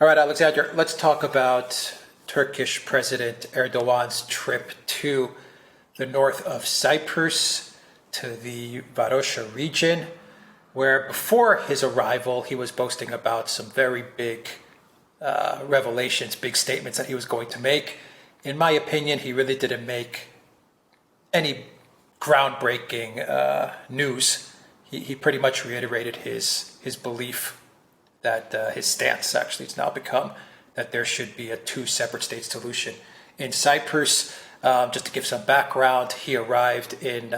All right, Alexander, let's talk about Turkish President Erdogan's trip to the north of Cyprus, to the Varosha region, where before his arrival, he was boasting about some very big revelations, big statements that he was going to make. In my opinion, he really didn't make any groundbreaking news. He pretty much reiterated his belief that his stance actually has now become that there should be a two separate state solution in Cyprus. Just to give some background, he arrived in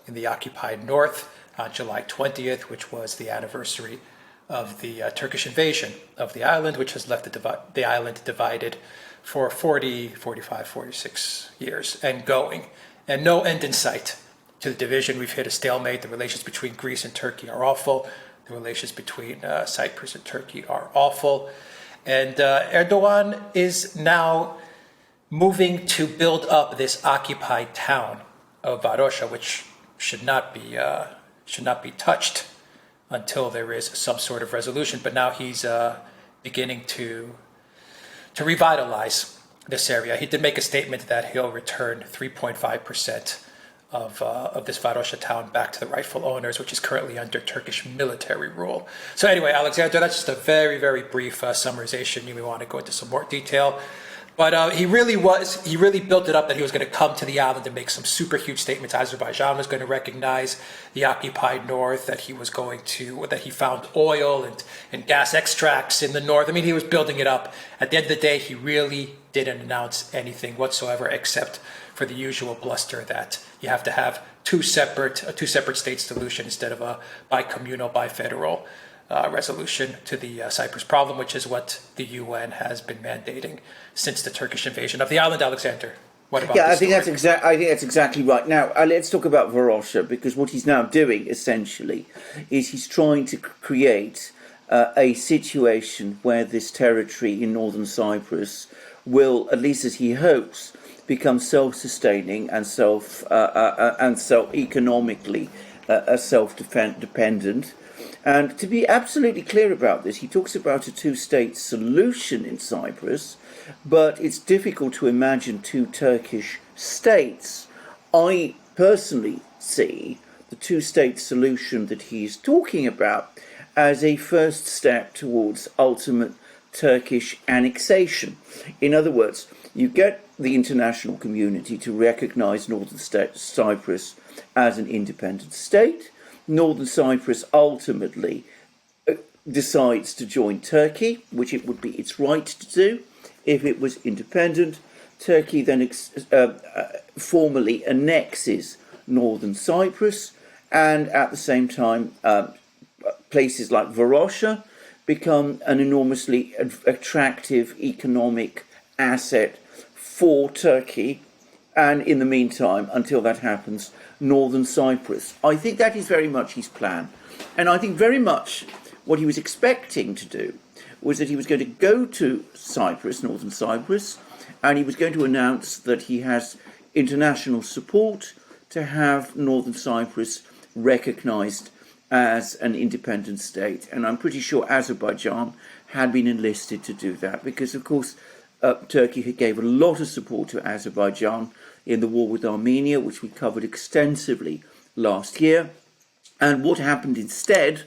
the occupied north on July 20th, which was the anniversary of the Turkish invasion of the island, which has left the island divided for 40, 45, 46 years and going, and no end in sight to the division. We've hit a stalemate. The relations between Greece and Turkey are awful. The relations between Cyprus and Turkey are awful. And Erdogan is now moving to build up this occupied town of Varosha, which should not be touched until there is some sort of resolution. But now he's beginning to revitalize this area. He did make a statement that he'll return 3.5% of this Varosha town back to the rightful owners, which is currently under Turkish military rule. So anyway, Alexander, that's just a very, very brief summarization. You may want to go into some more detail. But he really built it up that he was going to come to the island and make some super huge statements. Azerbaijan was going to recognize the occupied north, that he found oil and gas extracts in the north. I mean, he was building it up. At the end of the day, he really didn't announce anything whatsoever except for the usual bluster that you have to have a two separate state solution instead of a bicommunal, bifederal resolution to the Cyprus problem, which is what the UN has been mandating since the Turkish invasion of the island. Alexander, what about this? I think that's exactly right. Now, let's talk about Varosha, because what he's now doing, essentially, is he's trying to create a situation where this territory in northern Cyprus will, at least as he hopes, become self-sustaining and economically self-dependent. And to be absolutely clear about this, he talks about a two-state solution in Cyprus, but it's difficult to imagine two Turkish states. I personally see the two-state solution that he's talking about as a first step towards ultimate Turkish annexation. In other words, you get the international community to recognize Northern Cyprus as an independent state. Northern Cyprus ultimately decides to join Turkey, which it would be its right to do if it was independent. Turkey then formally annexes Northern Cyprus, and at the same time places like Varosha become an enormously attractive economic asset for Turkey. And in the meantime, until that happens, Northern Cyprus. I think that is very much his plan. And I think very much what he was expecting to do was that he was going to go to Cyprus, Northern Cyprus, and he was going to announce that he has international support to have Northern Cyprus recognised as an independent state. And I'm pretty sure Azerbaijan had been enlisted to do that because, of course, Turkey gave a lot of support to Azerbaijan in the war with Armenia, which we covered extensively last year. And what happened instead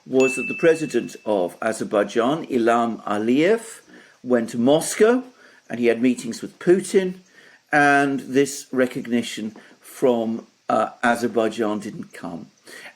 was that the president of Azerbaijan, Ilham Aliyev, went to Moscow and he had meetings with Putin, and this recognition from Azerbaijan didn't come.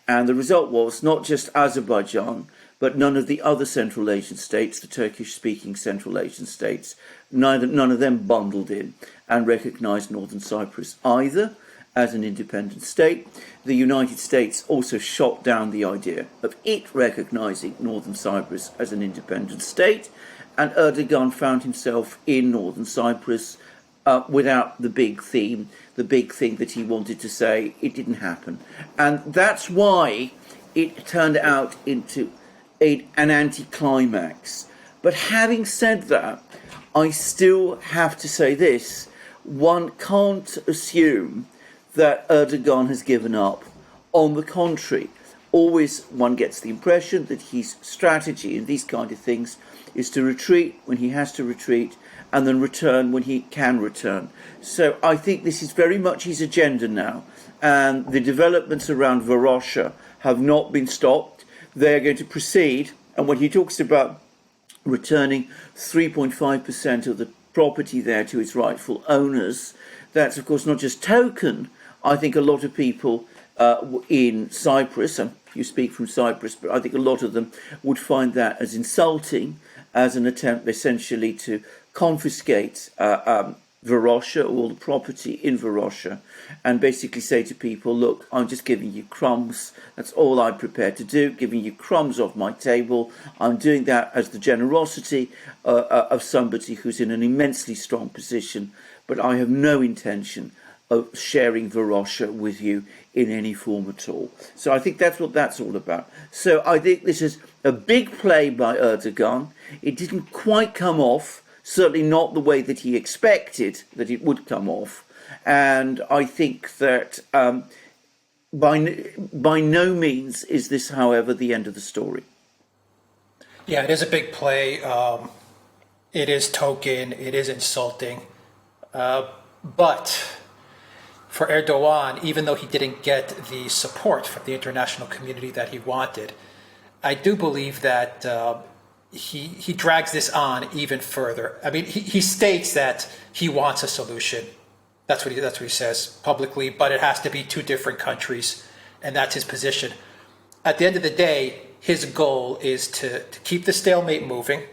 And the result was not just Azerbaijan, but none of the other Central Asian states, the Turkish-speaking Central Asian states, none of them bundled in and recognised Northern Cyprus either as an independent state. The United States also shot down the idea of it recognising Northern Cyprus as an independent state, and Erdogan found himself in Northern Cyprus without the big theme, the big thing that he wanted to say. It didn't happen. And that's why it turned out into an anticlimax. But having said that, I still have to say this: one can't assume that Erdogan has given up. On the contrary, always one gets the impression that his strategy in these kind of things is to retreat when he has to retreat and then return when he can return. So I think this is very much his agenda now, and the developments around Varosha have not been stopped. They are going to proceed, and when he talks about returning 3.5% of the property there to its rightful owners, that's of course not just token. I think a lot of people in Cyprus, and you speak from Cyprus, but I think a lot of them would find that as insulting, as an attempt essentially to confiscate Varosha, all the property in Varosha, and basically say to people, look, I'm just giving you crumbs. That's all I'm prepared to do, giving you crumbs off my table. I'm doing that as the generosity of somebody who's in an immensely strong position, but I have no intention of sharing Varosha with you in any form at all. So I think that's what that's all about. So I think this is a big play by Erdogan. It didn't quite come off, certainly not the way that he expected that it would come off. And I think that by no means is this, however, the end of the story. Yeah, it is a big play. It is token. It is insulting. But for Erdogan, even though he didn't get the support from the international community that he wanted, I do believe that he drags this on even further. I mean, he states that he wants a solution. That's what he says publicly, but it has to be two different countries, and that's his position. At the end of the day, his goal is to keep the stalemate moving,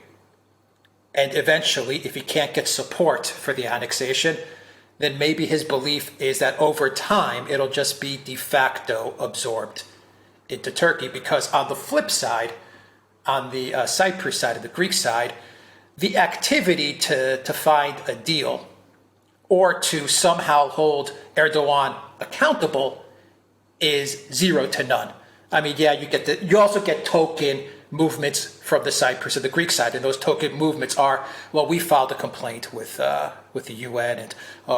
and eventually, if he can't get support for the annexation, then maybe his belief is that over time, it'll just be de facto absorbed into Turkey. Because on the flip side, on the Cyprus side, of the Greek side, the activity to find a deal or to somehow hold Erdogan accountable is 0 to none. I mean, yeah, you also get token movements from the Cyprus and the Greek side, and those token movements are, well, we filed a complaint with the UN, and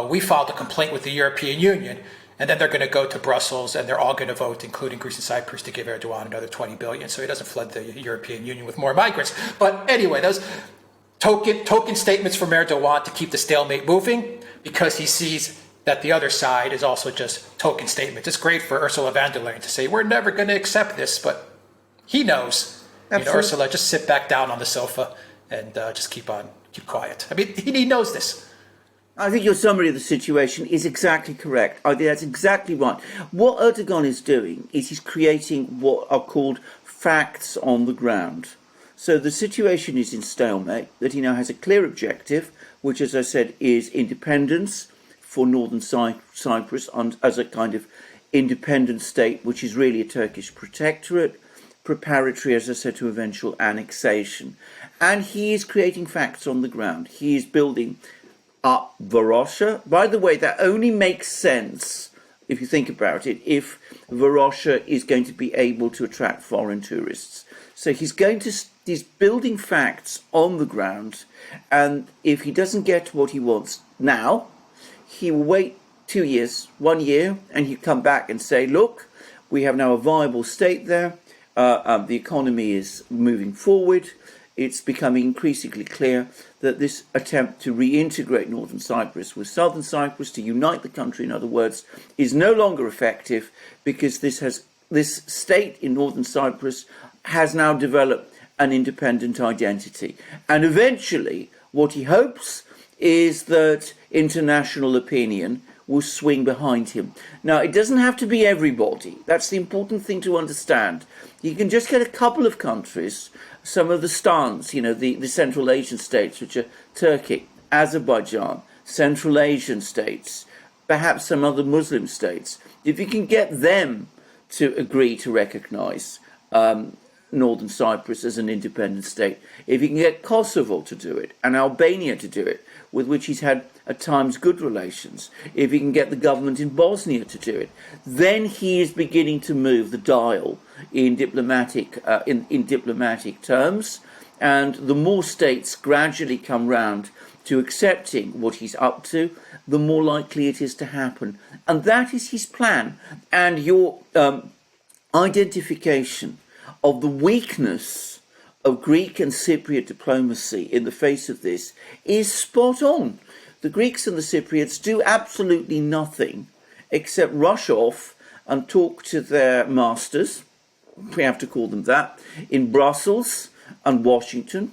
we filed a complaint with the European Union, and then they're going to go to Brussels and they're all going to vote, including Greece and Cyprus, to give Erdogan another 20 billion so he doesn't flood the European Union with more migrants. But anyway, those token statements from Erdogan to keep the stalemate moving, because he sees that the other side is also just token statements. It's great for Ursula von der Leyen to say, we're never going to accept this, but he knows. You know, Ursula, just sit back down on the sofa and just keep quiet. I mean, he knows this. I think your summary of the situation is exactly correct. I think that's exactly right. What Erdogan is doing is he's creating what are called facts on the ground. So the situation is in stalemate, that he now has a clear objective, which, as I said, is independence for northern Cyprus as a kind of independent state, which is really a Turkish protectorate, preparatory, as I said, to eventual annexation. And he is creating facts on the ground. He is building up Varosha. By the way, that only makes sense, if you think about it, if Varosha is going to be able to attract foreign tourists. So he's building facts on the ground, and if he doesn't get what he wants now, he will wait 2 years, 1 year, and he'll come back and say, look, we have now a viable state there. The economy is moving forward. It's becoming increasingly clear that this attempt to reintegrate northern Cyprus with southern Cyprus, to unite the country, in other words, is no longer effective, because this state in northern Cyprus has now developed an independent identity. And eventually, what he hopes is that international opinion will swing behind him. Now, it doesn't have to be everybody. That's the important thing to understand. You can just get a couple of countries, some of the stans, the Central Asian states, which are Turkey, Azerbaijan, Central Asian states, perhaps some other Muslim states. If you can get them to agree to recognise northern Cyprus as an independent state, if you can get Kosovo to do it and Albania to do it, with which he's had at times good relations, if he can get the government in Bosnia to do it, then he is beginning to move the dial in diplomatic terms, and the more states gradually come round to accepting what he's up to, the more likely it is to happen. And that is his plan. And your identification of the weakness of Greek and Cypriot diplomacy in the face of this is spot on. The Greeks and the Cypriots do absolutely nothing except rush off and talk to their masters, we have to call them that, in Brussels and Washington,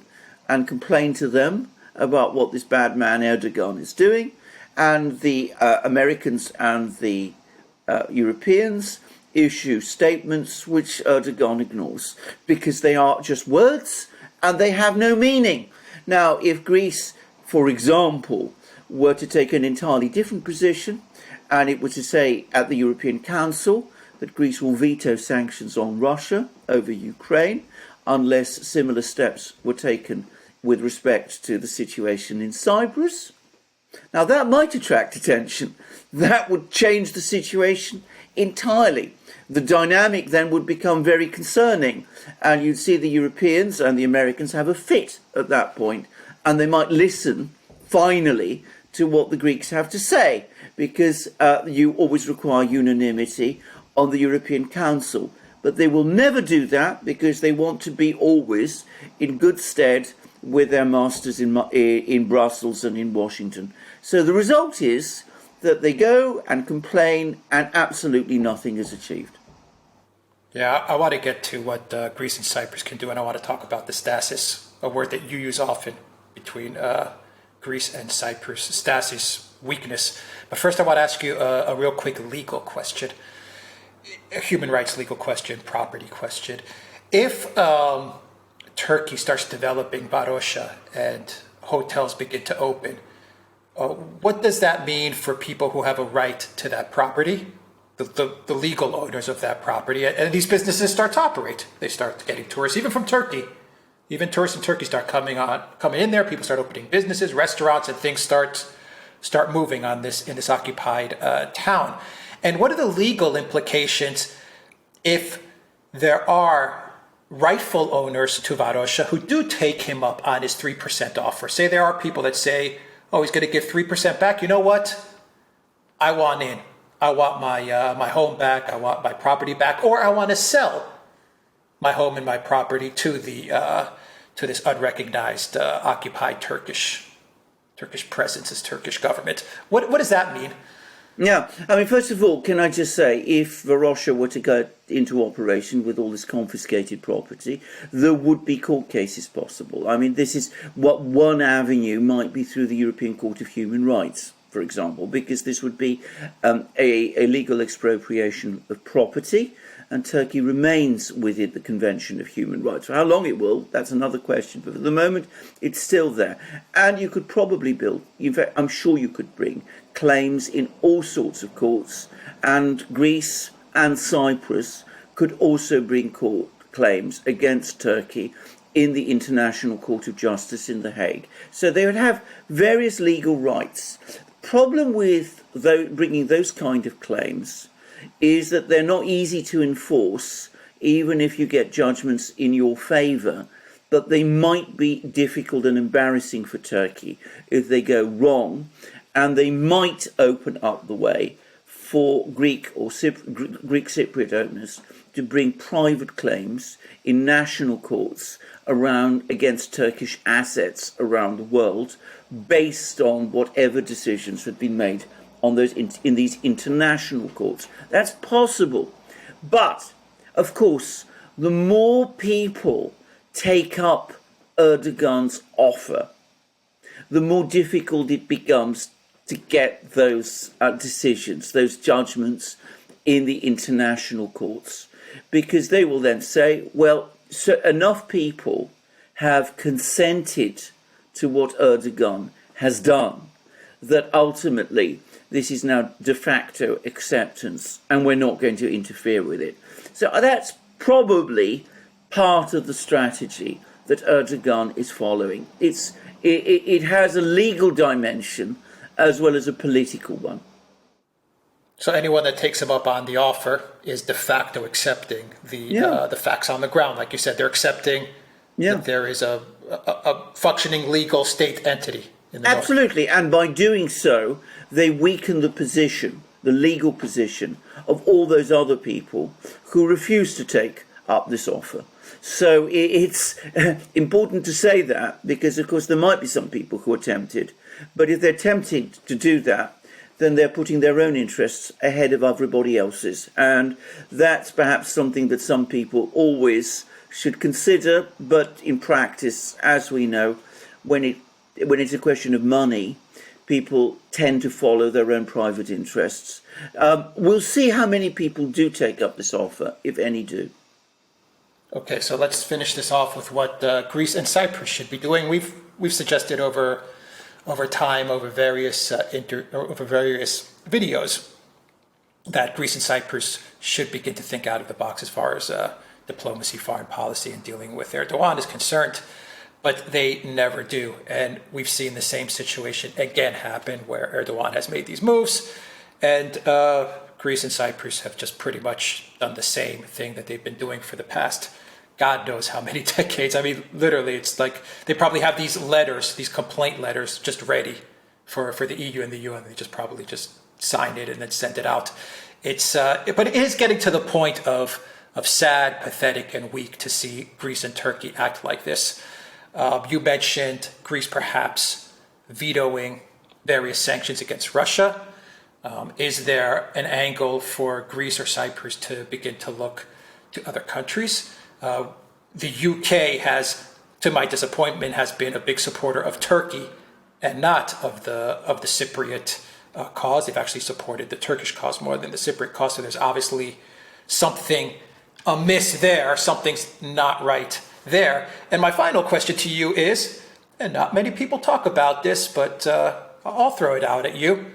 and complain to them about what this bad man Erdogan is doing. And the Americans and the Europeans issue statements which Erdogan ignores because they are just words and they have no meaning. Now, if Greece, for example, were to take an entirely different position and it were to say at the European Council that Greece will veto sanctions on Russia over Ukraine unless similar steps were taken with respect to the situation in Cyprus, now that might attract attention. That would change the situation entirely. The dynamic then would become very concerning, and you'd see the Europeans and the Americans have a fit at that point, and they might listen finally to what the Greeks have to say, because you always require unanimity on the European Council. But they will never do that because they want to be always in good stead with their masters in Brussels and in Washington. So the result is that they go and complain and absolutely nothing is achieved. Yeah, I want to get to what Greece and Cyprus can do, and I want to talk about the stasis, a word that you use often between Greece and Cyprus, stasis, weakness. But first I want to ask you a real quick legal question, a human rights legal question, property question. If Turkey starts developing Varosha and hotels begin to open, what does that mean for people who have a right to that property, the legal owners of that property? And these businesses start to operate. They start getting tourists, even from Turkey. Even tourists in Turkey start coming in there. People start opening businesses, restaurants, and things start moving in this occupied town. And what are the legal implications if there are rightful owners to Varosha who do take him up on his 3% offer? Say there are people that say, oh, he's going to give 3% back. You know what? I want in. I want my home back. I want my property back. Or I want to sell my home and my property to this unrecognized occupied Turkish presence, this Turkish government. What does that mean? Yeah, I mean, first of all, can I just say, if Varosha were to go into operation with all this confiscated property, there would be court cases possible. I mean, this is what one avenue might be through the European Court of Human Rights, for example, because this would be a legal expropriation of property, and Turkey remains within the Convention of Human Rights. For how long it will, that's another question, but at the moment, it's still there. And you could probably build, in fact, I'm sure you could bring claims in all sorts of courts, and Greece and Cyprus could also bring court claims against Turkey in the International Court of Justice in The Hague. So they would have various legal rights. The problem with bringing those kind of claims is that they're not easy to enforce, even if you get judgments in your favour, but they might be difficult and embarrassing for Turkey if they go wrong, and they might open up the way for Greek Cypriot owners to bring private claims in national courts against Turkish assets around the world, based on whatever decisions had been made on those in these international courts. That's possible. But, of course, the more people take up Erdogan's offer, the more difficult it becomes to get those decisions, those judgments in the international courts. Because they will then say, well, so enough people have consented to what Erdogan has done that ultimately this is now de facto acceptance and we're not going to interfere with it. So that's probably part of the strategy that Erdogan is following. It has a legal dimension as well as a political one. So anyone that takes him up on the offer is de facto accepting the facts on the ground. Like you said, they're accepting that there is a functioning legal state entity in the Absolutely, and by doing so, they weaken the position the legal position of all those other people who refuse to take up this offer. So it's important to say that, because of course there might be some people who are tempted, but if they're tempted to do that, then they're putting their own interests ahead of everybody else's. And that's perhaps something that some people always should consider, but in practice, as we know, when it's a question of money, people tend to follow their own private interests. We'll see how many people do take up this offer, if any do. Okay, so let's finish this off with what Greece and Cyprus should be doing. We've suggested over time, over various videos, that Greece and Cyprus should begin to think out of the box as far as diplomacy, foreign policy, and dealing with Erdogan is concerned. But they never do. And we've seen the same situation again happen, where Erdogan has made these moves, and Greece and Cyprus have just pretty much done the same thing that they've been doing for the past God knows how many decades. I mean, literally, it's like they probably have these letters, these complaint letters, just ready for the EU and the UN. They just probably just sign it and then send it out. But it is getting to the point of sad, pathetic, and weak to see Greece and Turkey act like this. You mentioned Greece perhaps vetoing various sanctions against Russia. Is there an angle for Greece or Cyprus to begin to look to other countries? The UK has, to my disappointment, has been a big supporter of Turkey and not of the Cypriot cause. They've actually supported the Turkish cause more than the Cypriot cause. So there's obviously something amiss there. Something's not right there. And my final question to you is, and not many people talk about this, but I'll throw it out at you.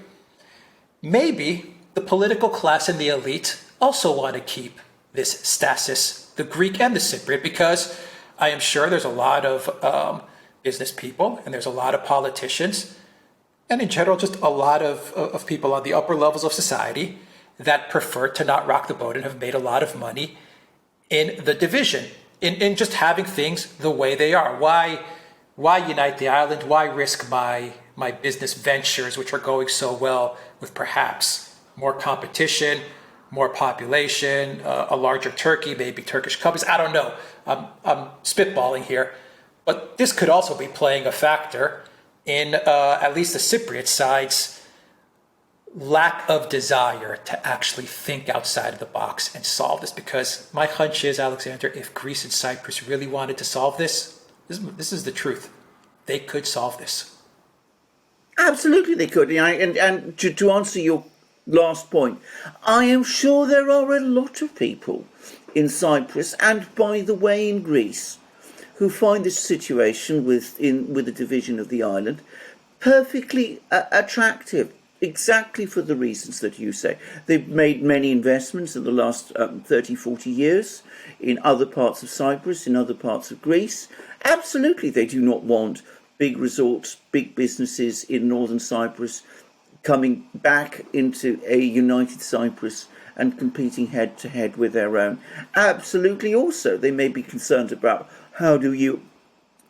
Maybe the political class and the elite also want to keep this stasis, the Greek and the Cypriot, because I am sure there's a lot of business people and there's a lot of politicians and in general just a lot of people on the upper levels of society that prefer to not rock the boat and have made a lot of money in the division, in just having things the way they are. Why unite the island? Why risk my business ventures, which are going so well, with perhaps more competition, more population, a larger Turkey, maybe Turkish companies? I don't know. I'm spitballing here. But this could also be playing a factor in at least the Cypriot side's lack of desire to actually think outside of the box and solve this. Because my hunch is, Alexander, if Greece and Cyprus really wanted to solve this is the truth. They could solve this. Absolutely they could. And to answer your last point, I am sure there are a lot of people in Cyprus, and by the way in Greece, who find this situation with the division of the island perfectly attractive, exactly for the reasons that you say. They've made many investments in the last 30, 40 years in other parts of Cyprus, in other parts of Greece. Absolutely, they do not want big resorts, big businesses in northern Cyprus coming back into a united Cyprus and competing head to head with their own. Absolutely also, they may be concerned about how do you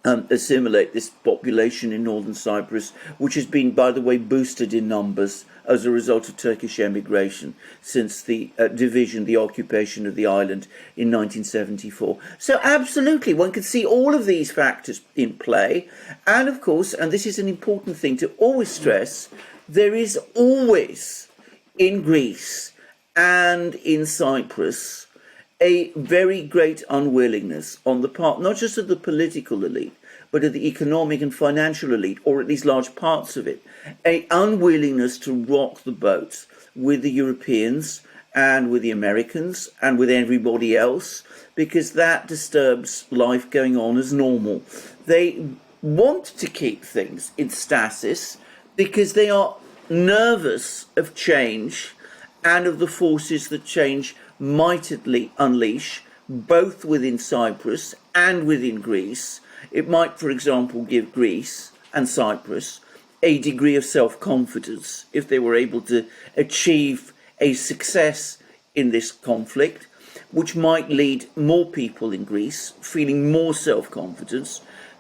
assimilate this population in northern Cyprus, which has been, by the way, boosted in numbers as a result of Turkish emigration since the division, the occupation of the island in 1974. So absolutely, one can see all of these factors in play. And of course, and this is an important thing to always stress, there is always in Greece and in Cyprus a very great unwillingness on the part not just of the political elite, but of the economic and financial elite, or at least large parts of it, a unwillingness to rock the boat with the Europeans and with the Americans and with everybody else, because that disturbs life going on as normal. They want to keep things in stasis because they are nervous of change and of the forces that change might unleash, both within Cyprus and within Greece. It might, for example, give Greece and Cyprus a degree of self-confidence if they were able to achieve a success in this conflict, which might lead more people in Greece feeling more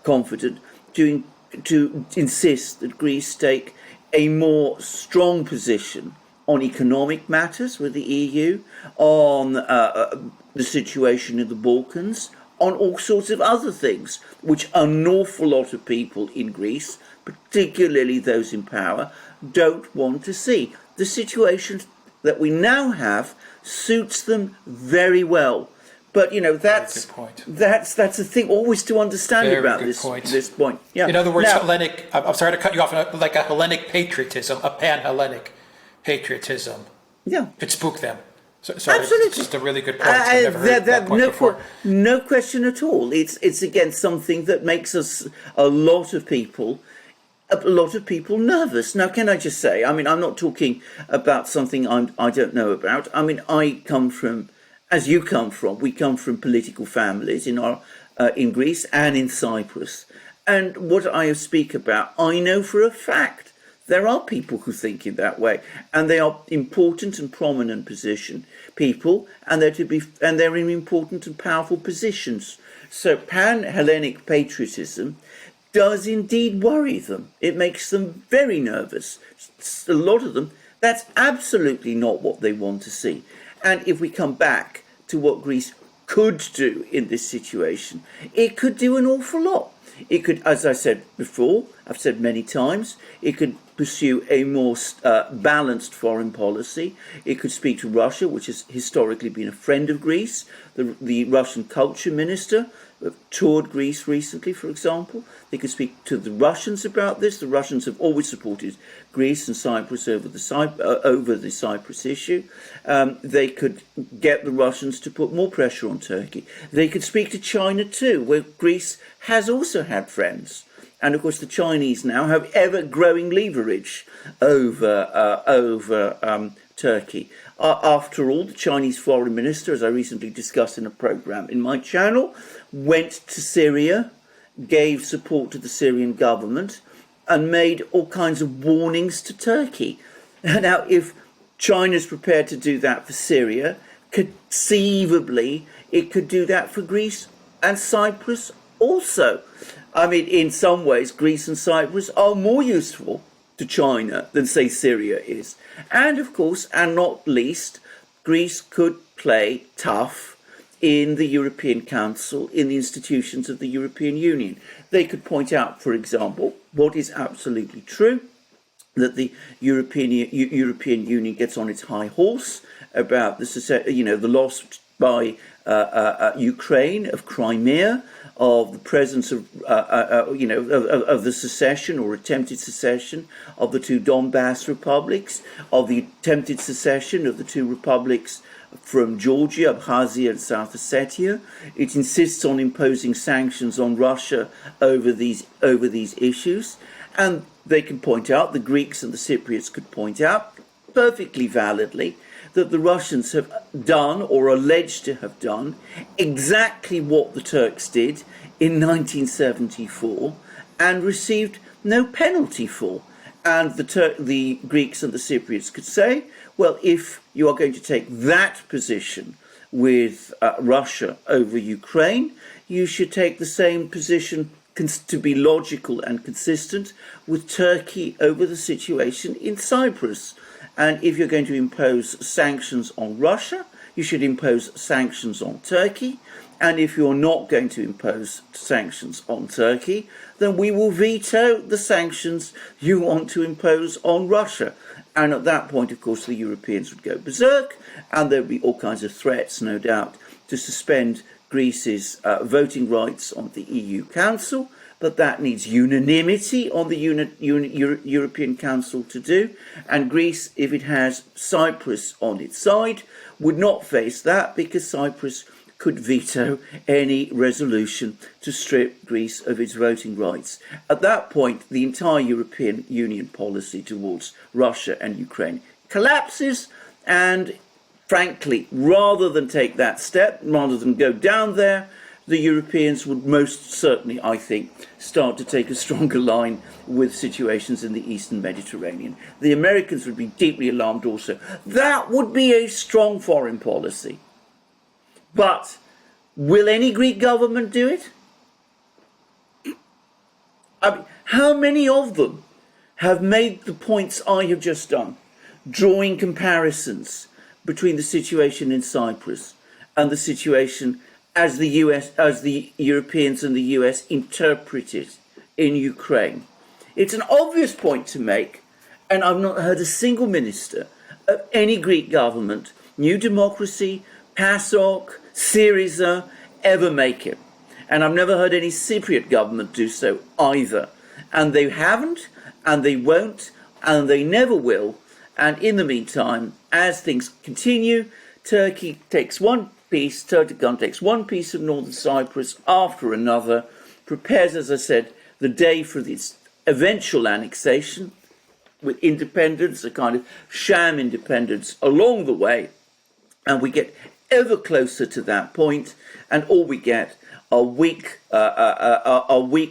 confident to insist that Greece take a more strong position on economic matters with the EU, on the situation in the Balkans, on all sorts of other things, which an awful lot of people in Greece, particularly those in power, don't want to see. The situation that we now have suits them very well. But that's the thing always to understand about this point. Yeah. In other words, Hellenic. I'm sorry to cut you off. Like a Hellenic patriotism, a pan-Hellenic patriotism. Yeah. Could spook them. Sorry, absolutely. It's just a really good point. I've never heard that point before. No question at all. It's again something that makes us a lot of people nervous. Now, can I just say? I mean, I'm not talking about something I don't know about. I mean, I come from. As you come from, we come from political families in Greece and in Cyprus. And what I speak about, I know for a fact there are people who think in that way, and they are important and prominent position people, and they're in important and powerful positions. So pan-Hellenic patriotism does indeed worry them. It makes them very nervous. A lot of them, that's absolutely not what they want to see. And if we come back to what Greece could do in this situation, it could do an awful lot. It could, as I said before, I've said many times, it could pursue a more balanced foreign policy. It could speak to Russia, which has historically been a friend of Greece. The Russian culture minister toured Greece recently, for example. They could speak to the Russians about this. The Russians have always supported Greece and Cyprus over the Cyprus issue. They could get the Russians to put more pressure on Turkey. They could speak to China too, where Greece has also had friends. And of course, the Chinese now have ever-growing leverage over Turkey. After all, the Chinese foreign minister, as I recently discussed in a program in my channel, went to Syria, gave support to the Syrian government, and made all kinds of warnings to Turkey. Now, if China's prepared to do that for Syria, conceivably, it could do that for Greece and Cyprus also. I mean, in some ways, Greece and Cyprus are more useful to China than, say, Syria is. And, of course, and not least, Greece could play tough in the European Council, in the institutions of the European Union. They could point out, for example, what is absolutely true, that the European Union gets on its high horse about the loss by Ukraine of Crimea, of the presence of the secession or attempted secession of the two Donbass republics, of the attempted secession of the two republics from Georgia, Abkhazia and South Ossetia. It insists on imposing sanctions on Russia over these issues. And they can point out, the Greeks and the Cypriots could point out perfectly validly, that the Russians have done, or alleged to have done, exactly what the Turks did in 1974 and received no penalty for. And the Greeks and the Cypriots could say, well, if you are going to take that position with Russia over Ukraine, you should take the same position to be logical and consistent with Turkey over the situation in Cyprus. And if you're going to impose sanctions on Russia, you should impose sanctions on Turkey. And if you're not going to impose sanctions on Turkey, then we will veto the sanctions you want to impose on Russia. And at that point, of course, the Europeans would go berserk, and there'd be all kinds of threats, no doubt, to suspend Greece's voting rights on the EU Council. But that needs unanimity on the European Council to do. And Greece, if it has Cyprus on its side, would not face that, because Cyprus could veto any resolution to strip Greece of its voting rights. At that point, the entire European Union policy towards Russia and Ukraine collapses, and frankly, rather than take that step, rather than go down there, the Europeans would most certainly, I think, start to take a stronger line with situations in the Eastern Mediterranean. The Americans would be deeply alarmed also. That would be a strong foreign policy. But will any Greek government do it? I mean, how many of them have made the points I have just done? drawing comparisons between the situation in Cyprus and the situation as the Europeans and the US interpret it in Ukraine. It's an obvious point to make, and I've not heard a single minister of any Greek government, New Democracy, PASOK, Syriza, ever make it. And I've never heard any Cypriot government do so either. And they haven't, and they won't, and they never will. And in the meantime, as things continue, Erdogan takes one piece of northern Cyprus after another, prepares, as I said, the day for this eventual annexation, with independence, a kind of sham independence along the way, and we get ever closer to that point, and all we get are weak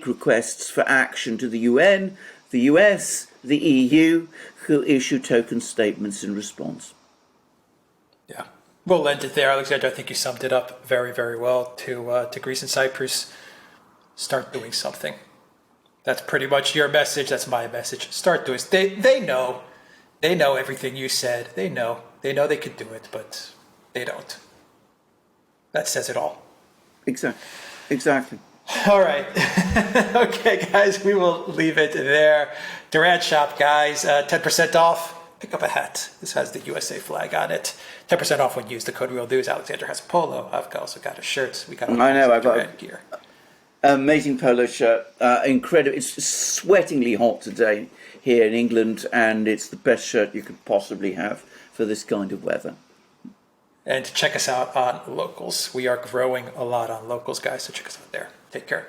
requests for action to the UN, the US, the EU, who issue token statements in response. Yeah. We'll end it there, Alexander. I think you summed it up very, very well. To Greece and Cyprus, start doing something. That's pretty much your message. That's my message. Start doing it. They know. They know everything you said. They know. They know they could do it, but they don't. That says it all. Exactly. All right. Okay, guys, we will leave it there. Duran shop, guys, 10% off. Pick up a hat. This has the USA flag on it. 10% off when you use the code Real News. Alexander has a polo. I've also got a shirt. We got all I've Duran got gear. Amazing polo shirt. Incredible. It's sweatingly hot today here in England, and it's the best shirt you could possibly have for this kind of weather. And check us out on Locals. We are growing a lot on Locals, guys, so check us out there. Take care.